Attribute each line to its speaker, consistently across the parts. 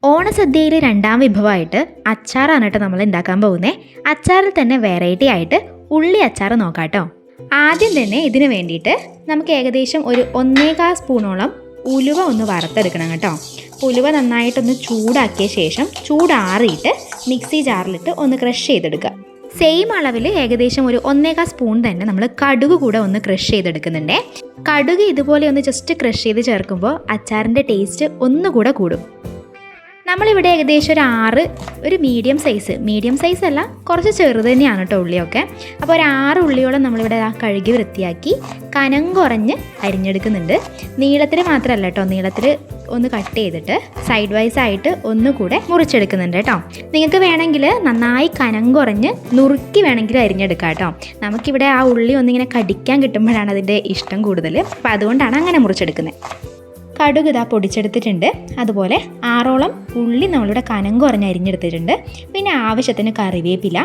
Speaker 1: ഓണസദ്യയിലെ രണ്ടാം വിഭവമായിട്ട് അച്ചാറാണ് കേട്ടോ നമ്മൾ ഉണ്ടാക്കാൻ പോകുന്നത്. അച്ചാറിൽ തന്നെ വെറൈറ്റി ആയിട്ട് ഉള്ളി അച്ചാർ നോക്കാം കേട്ടോ. ആദ്യം തന്നെ ഇതിന് വേണ്ടിയിട്ട് നമുക്ക് ഏകദേശം ഒരു 1.25 സ്പൂണോളം ഉലുവ ഒന്ന് വറുത്തെടുക്കണം കേട്ടോ. ഉലുവ നന്നായിട്ടൊന്ന് ചൂടാക്കിയ ശേഷം ചൂടാറിയിട്ട് മിക്സി ജാറിലിട്ട് ഒന്ന് ക്രഷ് ചെയ്തെടുക്കുക. സെയിം അളവിൽ ഏകദേശം ഒരു 1.25 സ്പൂൺ തന്നെ നമ്മൾ കടുക് കൂടെ ഒന്ന് ക്രഷ് ചെയ്തെടുക്കുന്നുണ്ട്. കടുക് ഇതുപോലെ ഒന്ന് ജസ്റ്റ് ക്രഷ് ചെയ്ത് ചേർക്കുമ്പോൾ അച്ചാറിൻ്റെ ടേസ്റ്റ് ഒന്നുകൂടെ കൂടും. നമ്മളിവിടെ ഏകദേശം ഒരു മീഡിയം സൈസ് അല്ല, കുറച്ച് ചെറുത് തന്നെയാണ് കേട്ടോ ഉള്ളിയൊക്കെ. അപ്പോൾ ഒരു 6 ഉള്ളിയോളം നമ്മളിവിടെ കഴുകി വൃത്തിയാക്കി കനം കുറഞ്ഞ് അരിഞ്ഞെടുക്കുന്നുണ്ട്. നീളത്തിൽ മാത്രമല്ല കേട്ടോ, നീളത്തിൽ ഒന്ന് കട്ട് ചെയ്തിട്ട് സൈഡ് വൈസ് ആയിട്ട് ഒന്നുകൂടെ മുറിച്ചെടുക്കുന്നുണ്ട് കേട്ടോ. നിങ്ങൾക്ക് വേണമെങ്കിൽ നന്നായി കനം കുറഞ്ഞ് നുറുക്കി വേണമെങ്കിൽ അരിഞ്ഞെടുക്കാം കേട്ടോ. നമുക്കിവിടെ ആ ഉള്ളി ഒന്നിങ്ങനെ കടിക്കാൻ കിട്ടുമ്പോഴാണ് അതിൻ്റെ ഇഷ്ടം കൂടുതൽ. അപ്പോൾ അതുകൊണ്ടാണ് അങ്ങനെ മുറിച്ചെടുക്കുന്നത്. കടുക് ഇതാ പൊടിച്ചെടുത്തിട്ടുണ്ട്. അതുപോലെ 6ഓളം ഉള്ളി നമ്മളിവിടെ കനം കുറഞ്ഞ് അരിഞ്ഞെടുത്തിട്ടുണ്ട്. പിന്നെ ആവശ്യത്തിന് കറിവേപ്പില,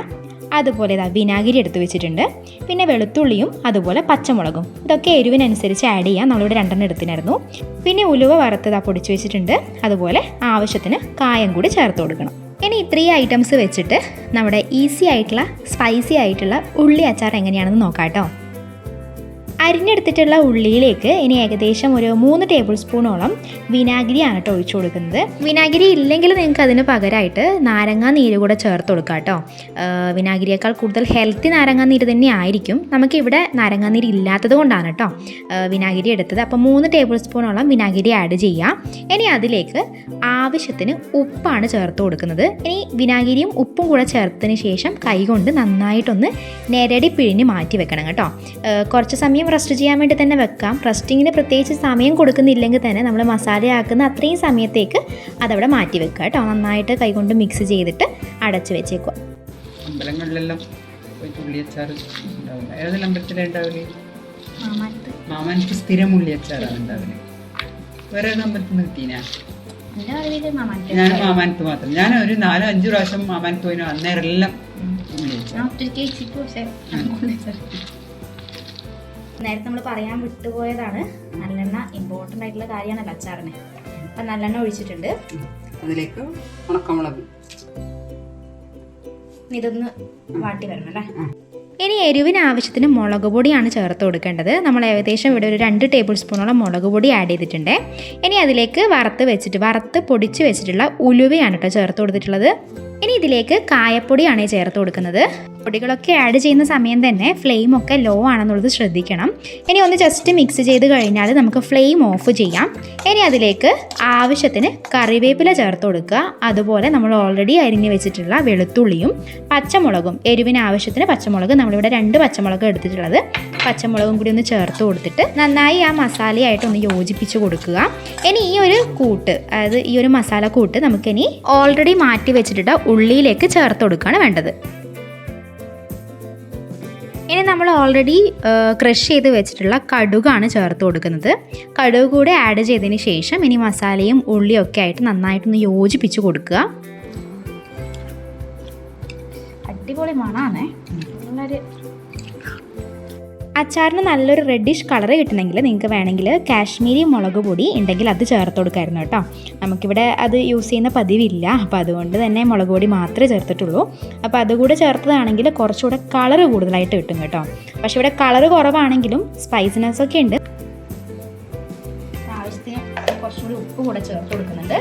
Speaker 1: അതുപോലെ ഇതാ വിനാഗിരി എടുത്ത് വെച്ചിട്ടുണ്ട്. പിന്നെ വെളുത്തുള്ളിയും അതുപോലെ പച്ചമുളകും, ഇതൊക്കെ എരിവിനനുസരിച്ച് ആഡ് ചെയ്യാം. നമ്മളിവിടെ 2 എടുത്തിനായിരുന്നു. പിന്നെ ഉലുവ വറുത്തതാ പൊടിച്ച് വെച്ചിട്ടുണ്ട്. അതുപോലെ ആവശ്യത്തിന് കായം കൂടി ചേർത്ത് കൊടുക്കണം. ഇനി ഇത്രയും ഐറ്റംസ് വെച്ചിട്ട് നമ്മുടെ ഈസി ആയിട്ടുള്ള സ്പൈസി ആയിട്ടുള്ള ഉള്ളി അച്ചാർ എങ്ങനെയാണെന്ന് നോക്കാം കേട്ടോ. അരിഞ്ഞെടുത്തിട്ടുള്ള ഉള്ളിയിലേക്ക് ഇനി ഏകദേശം ഒരു 3 ടേബിൾ സ്പൂണോളം വിനാഗിരിയാണ് കേട്ടോ ഒഴിച്ചു കൊടുക്കുന്നത്. വിനാഗിരി ഇല്ലെങ്കിൽ നിങ്ങൾക്ക് അതിന് പകരമായിട്ട് നാരങ്ങാ നീര് കൂടെ ചേർത്ത് കൊടുക്കാം കേട്ടോ. വിനാഗിരിയേക്കാൾ കൂടുതൽ ഹെൽത്തി നാരങ്ങാ നീര് തന്നെ ആയിരിക്കും. നമുക്കിവിടെ നാരങ്ങാ നീര് ഇല്ലാത്തത് കൊണ്ടാണ് കേട്ടോ വിനാഗിരി എടുത്തത്. അപ്പോൾ 3 ടേബിൾ സ്പൂണോളം വിനാഗിരി ആഡ് ചെയ്യാം. ഇനി അതിലേക്ക് ആവശ്യത്തിന് ഉപ്പാണ് ചേർത്ത് കൊടുക്കുന്നത്. ഇനി വിനാഗിരിയും ഉപ്പും കൂടെ ചേർത്തതിന് ശേഷം കൈകൊണ്ട് നന്നായിട്ടൊന്ന് നിരടി പിഴിഞ്ഞ് മാറ്റി വെക്കണം കേട്ടോ. കുറച്ച് സമയം റസ്റ്റ് ചെയ്യാൻ വേണ്ടി തന്നെ വെക്കാം. റസ്റ്റിങ്ങിന് പ്രത്യേകിച്ച് സമയം കൊടുക്കുന്നില്ലെങ്കിൽ തന്നെ നമ്മൾ മസാലയാക്കുന്ന അത്രയും സമയത്തേക്ക് അതവിടെ മാറ്റി വെക്കുക കേട്ടോ. നന്നായിട്ട് കൈകൊണ്ട് മിക്സ് ചെയ്തിട്ട് അടച്ച് വെച്ചേക്കുക.
Speaker 2: അമ്പലങ്ങളിലെല്ലാം ഉള്ളിയച്ചാർ മാമാനത്ത് സ്ഥിരം ഉള്ളിയച്ചാറാണ് ഉണ്ടാവില്ലേ? വേറെ അമ്പലത്തിൽ നിർത്തിനാ? ഞാൻ മാമാനത്ത് മാത്രം. ഞാൻ ഒരു 4-5 പ്രാവശ്യം മാമാനത്ത് പോയിനു. അന്നേരം എല്ലാം
Speaker 1: നേരത്തെ നമ്മൾ പറയാൻ വിട്ടുപോയതാണ്, നല്ലെണ്ണ ഇമ്പോർട്ടൻ്റ് ആയിട്ടുള്ള കാര്യമാണല്ലോ അച്ചാറിന്. അപ്പം നല്ലെണ്ണ ഒഴിച്ചിട്ടുണ്ട്.
Speaker 2: അതിലേക്ക് ഉണക്കമുളക്
Speaker 1: ഇതൊന്ന് വാട്ടി വരണം അല്ലേ. ഇനി എരിവിന് ആവശ്യത്തിന് മുളക് പൊടിയാണ് ചേർത്ത് കൊടുക്കേണ്ടത്. നമ്മൾ ഏകദേശം ഇവിടെ ഒരു 2 ടേബിൾ സ്പൂണോളം മുളക് പൊടി ആഡ് ചെയ്തിട്ടുണ്ട്. ഇനി അതിലേക്ക് വറുത്ത് പൊടിച്ച് വെച്ചിട്ടുള്ള ഉലുവയാണ് കേട്ടോ ചേർത്ത് കൊടുത്തിട്ടുള്ളത്. ഇനി ഇതിലേക്ക് കായപ്പൊടിയാണ് ചേർത്ത് കൊടുക്കുന്നത്. പൊടികളൊക്കെ ആഡ് ചെയ്യുന്ന സമയം തന്നെ ഫ്ലെയിമൊക്കെ ലോ ആണെന്നുള്ളത് ശ്രദ്ധിക്കണം. ഇനി ഒന്ന് ജസ്റ്റ് മിക്സ് ചെയ്ത് കഴിഞ്ഞാൽ നമുക്ക് ഫ്ലെയിം ഓഫ് ചെയ്യാം. ഇനി അതിലേക്ക് ആവശ്യത്തിന് കറിവേപ്പില ചേർത്ത് കൊടുക്കുക. അതുപോലെ നമ്മൾ ഓൾറെഡി അരിഞ്ഞ് വെച്ചിട്ടുള്ള വെളുത്തുള്ളിയും പച്ചമുളകും, എരിവിന് ആവശ്യത്തിന് പച്ചമുളക്, നമ്മളിവിടെ 2 പച്ചമുളക് എടുത്തിട്ടുള്ളത്, പച്ചമുളകും കൂടി ഒന്ന് ചേർത്ത് കൊടുത്തിട്ട് നന്നായി ആ മസാലയായിട്ട് ഒന്ന് യോജിപ്പിച്ച് കൊടുക്കുക. ഇനി ഈ ഒരു കൂട്ട്, അതായത് ഈ ഒരു മസാല കൂട്ട് നമുക്കിനി ഓൾറെഡി മാറ്റി വെച്ചിട്ടുള്ള ഉള്ളിയിലേക്ക് ചേർത്ത് കൊടുക്കുകയാണ് വേണ്ടത്. ഇനി നമ്മൾ ഓൾറെഡി ക്രഷ് ചെയ്ത് വെച്ചിട്ടുള്ള കടുകാണ് ചേർത്ത് കൊടുക്കുന്നത്. കടുക് കൂടെ ആഡ് ചെയ്തതിന് ശേഷം ഇനി മസാലയും ഉള്ളിയും ഒക്കെ ആയിട്ട് നന്നായിട്ടൊന്ന് യോജിപ്പിച്ച് കൊടുക്കുക. അടിപൊളി മണാണ്. അച്ചാറിന് നല്ലൊരു റെഡിഷ് കളർ കിട്ടണമെങ്കിൽ നിങ്ങൾക്ക് വേണമെങ്കിൽ കാശ്മീരി മുളക് പൊടി ഉണ്ടെങ്കിൽ അത് ചേർത്ത് കൊടുക്കായിരുന്നു കേട്ടോ. നമുക്കിവിടെ അത് യൂസ് ചെയ്യുന്ന പതിവില്ല. അപ്പോൾ അതുകൊണ്ട് തന്നെ മുളക് പൊടി മാത്രമേ ചേർത്തിട്ടുള്ളൂ. അപ്പോൾ അതുകൂടെ ചേർത്തതാണെങ്കിൽ കുറച്ചുകൂടെ കളർ കൂടുതലായിട്ട് കിട്ടും കേട്ടോ. പക്ഷേ ഇവിടെ കളർ കുറവാണെങ്കിലും സ്പൈസിനെസ് ഒക്കെ ഉണ്ട്. ആവശ്യത്തിന് കുറച്ചുകൂടി ഉപ്പ് കൂടെ ചേർത്ത് കൊടുക്കുന്നുണ്ട്.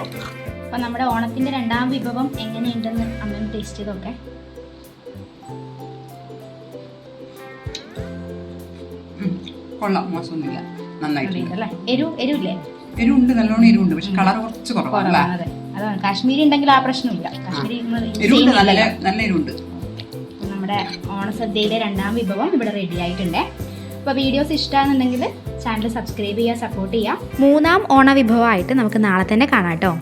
Speaker 1: അപ്പോൾ നമ്മുടെ ഓണത്തിൻ്റെ രണ്ടാം വിഭവം എങ്ങനെയുണ്ടെന്ന് അമ്മ ടേസ്റ്റ് ചെയ്തൊക്കെ.
Speaker 2: കൊള്ളാം, മോശമൊന്നുമില്ല, നന്നായിട്ടുണ്ട്.
Speaker 1: എരിവില്ലേ?
Speaker 2: എരിവുണ്ട്, നല്ലോണം എരിവുണ്ട്. പക്ഷെ കളർ കുറച്ച് കുറവാണ്.
Speaker 1: അതാണ് കാശ്മീരി ഉണ്ടെങ്കിൽ ആ പ്രശ്നമില്ല. കാശ്മീരി
Speaker 2: നല്ല എരിവുണ്ട്.
Speaker 1: നമ്മുടെ ഓണസദ്യയിലെ രണ്ടാം വിഭവം ഇവിടെ റെഡി ആയിട്ടുണ്ട്. അപ്പോൾ വീഡിയോസ് ഇഷ്ടമാണെന്നുണ്ടെങ്കിൽ ചാനൽ സബ്സ്ക്രൈബ് ചെയ്യുക, സപ്പോർട്ട് ചെയ്യുക. 3ാം ഓണ വിഭവമായിട്ട് നമുക്ക് നാളെ തന്നെ കാണാം കേട്ടോ.